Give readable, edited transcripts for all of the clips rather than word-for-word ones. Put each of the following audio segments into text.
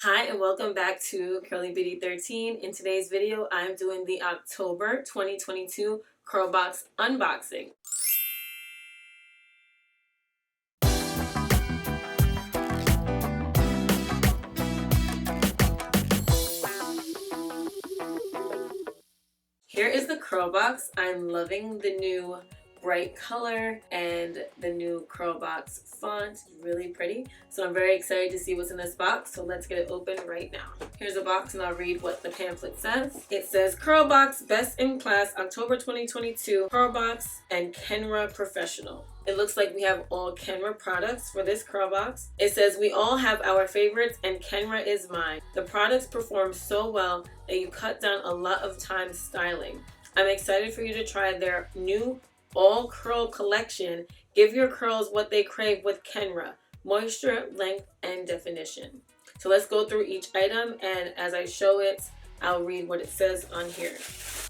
Hi and welcome back to Curly Beauty 13. In today's video, I'm doing the October 2022 CurlBox unboxing. Here is the CurlBox. I'm loving the new bright color and the new CurlBox font. Really pretty. So I'm very excited to see what's in this box. So let's get it open right now. Here's a box and I'll read what the pamphlet says. It says CurlBox Best in Class October 2022 CurlBox and KENRA Professional. It looks like we have all KENRA products for this CurlBox. It says we all have our favorites and KENRA is mine. The products perform so well that you cut down a lot of time styling. I'm excited for you to try their new All Curl collection. Give your curls what they crave with KENRA: moisture, length, and definition. So let's go through each item, and as I show it, I'll read what it says on here.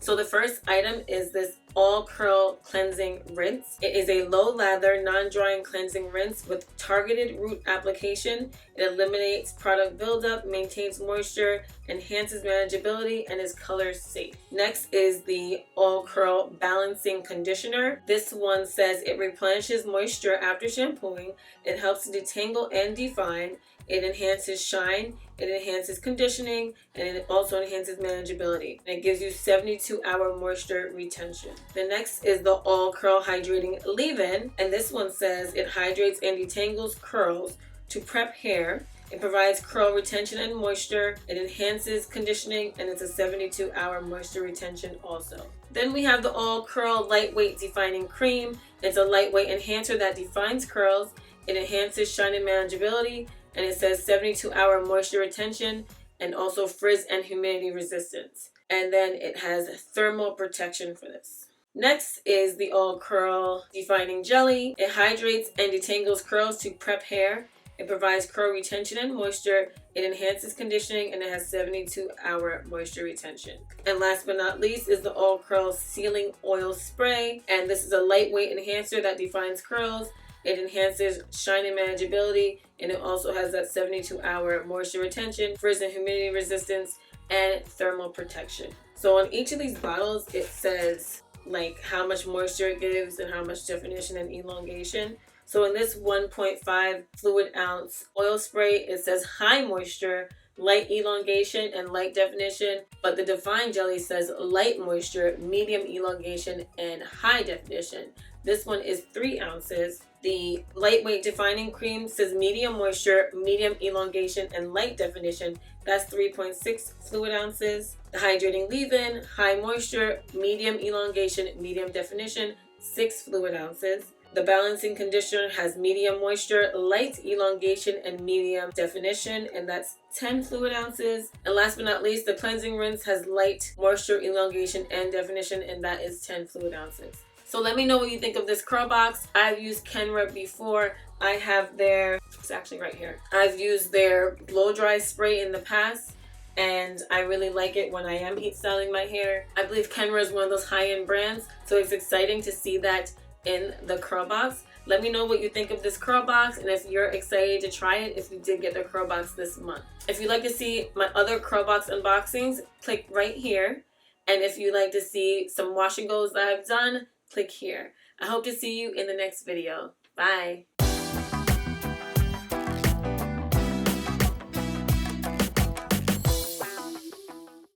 So the first item is this All Curl Cleansing Rinse. It is a low lather, non-drying cleansing rinse with targeted root application. It eliminates product buildup, maintains moisture, enhances manageability, and is color safe. Next is the All Curl Balancing Conditioner. This one says it replenishes moisture after shampooing. It helps to detangle and define. It enhances shine, it enhances conditioning, and it also enhances manageability. And it gives you 72-hour moisture retention. The next is the All Curl Hydrating Leave-In, and this one says it hydrates and detangles curls to prep hair. It provides curl retention and moisture. It enhances conditioning, and it's a 72-hour moisture retention also. Then we have the All Curl Lightweight Defining Cream. It's a lightweight enhancer that defines curls. It enhances shine and manageability, and it says 72-hour moisture retention and also frizz and humidity resistance. And then it has thermal protection for this. Next is the All Curl Defining Jelly. It hydrates and detangles curls to prep hair. It provides curl retention and moisture. It enhances conditioning, and it has 72-hour moisture retention. And last but not least is the All Curl Sealing Oil Spray. And this is a lightweight enhancer that defines curls. It enhances shine and manageability, and it also has that 72-hour moisture retention, frizz and humidity resistance, and thermal protection. So on each of these bottles, it says like how much moisture it gives and how much definition and elongation. So in this 1.5 fluid ounce oil spray, it says high moisture, light elongation, and light definition, but the Define Jelly says light moisture, medium elongation, and high definition. This one is 3 ounces. The Lightweight Defining Cream says medium moisture, medium elongation, and light definition. That's 3.6 fluid ounces. The Hydrating Leave-In, high moisture, medium elongation, medium definition, 6 fluid ounces. The Balancing Conditioner has medium moisture, light elongation, and medium definition, and that's 10 fluid ounces. And last but not least, the Cleansing Rinse has light moisture, elongation, and definition, and that is 10 fluid ounces. So let me know what you think of this CurlBox. I've used KENRA before. I have their, it's actually right here. I've used their blow dry spray in the past, and I really like it when I am heat styling my hair. I believe KENRA is one of those high-end brands, so it's exciting to see that in the CurlBox. Let me know what you think of this CurlBox, and if you're excited to try it if you did get the CurlBox this month. If you'd like to see my other CurlBox unboxings, click right here. And if you'd like to see some wash and goes that I've done, click here. I hope to see you in the next video. Bye.